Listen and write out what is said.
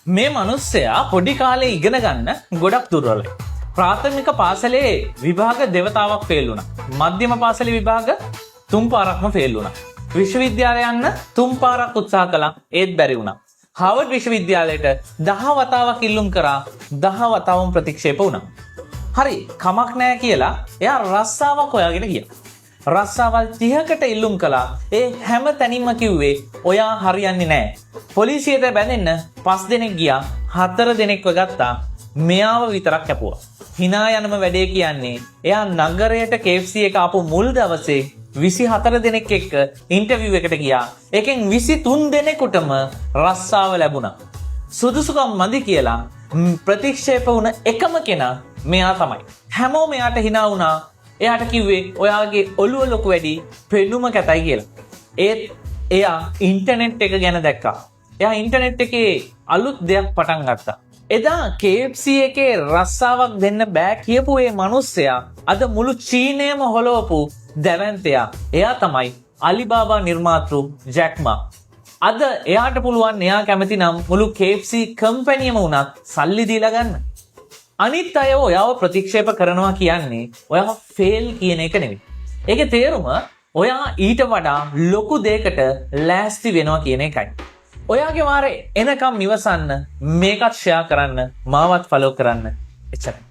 මේ මිනිස්සයා පොඩි කාලේ ඉගෙන ගන්න ගොඩක් දුර්වලයි. ප්‍රාථමික පාසලේ විභාග දෙවතාවක් ෆේල් වුණා. මධ්‍යම පාසලේ විභාග 3 පාරක්ම ෆේල් වුණා. විශ්වවිද්‍යාලය යන්න 3 පාරක් උත්සාහ කළා ඒත් බැරි වුණා. හාවර්ඩ් විශ්වවිද්‍යාලයට 10 වතාවක් ඉල්ලුම් කරා 10 වතාවම ප්‍රතික්ෂේප වුණා. හරි කමක් නැහැ කියලා එයා රස්සාවක් හොයාගෙන ගියා. රස්සාවල් 30කට ඉල්ලුම් කළා. ඒ හැම තැනින්ම කිව්වේ ඔයා හරියන්නේ නැහැ. පොලිසියට බැඳෙන්න 5 දෙනෙක් ගියා. 4 දෙනෙක්ව ගත්තා. මෙයාව විතරක් කැපුවා. hina යනම වැඩේ කියන්නේ එයා නගරයට KFC එක ආපු මුල් දවසේ 24 දෙනෙක් එක්ක ඉන්ටර්විව් එකට ගියා. එකෙන් 23 දෙනෙකුටම රස්සාව ලැබුණා. සුදුසුකම් මදි කියලා ප්‍රතික්ෂේප වුණ එකම කෙනා මෙයා තමයි. හැමෝම එයාට hina වුණා. එයාට කිව්වේ ඔයාගේ ඔළුව ලොකු වැඩි පෙනුම කැතයි කියලා. ඒත් එයා ඉන්ටර්නෙට් එක ගැන දැක්කා. එයා ඉන්ටර්නෙට් එකේ අලුත් දෙයක් පටන් ගත්තා. එදා KFC එකේ රස්සාවක් දෙන්න බෑ කියපු ඒ මිනිස්සයා අද මුළු චීනයම හොලවපු දැවැන්තයා. එයා තමයි අලිබාබා නිර්මාතෘ ජැක් මා. අද එයාට පුළුවන් එයා කැමති නම් මුළු KFC කම්පැනියම උනත් සල්ලි දීලා ගන්න. අනිත් අය ඔයාව ප්‍රතික්ෂේප කරනවා කියන්නේ ඔයාව ෆේල් කියන එක නෙවෙයි. ඒකේ තේරුම ඔයා ඊට වඩා ලොකු දෙයකට ලෑස්ති වෙනවා කියන එකයි. ඔයාගේ වාරේ එනකම් ඉවසන්න, මේකත් ෂෙයා කරන්න, මාවත් ෆලෝ කරන්න. එච්චරයි.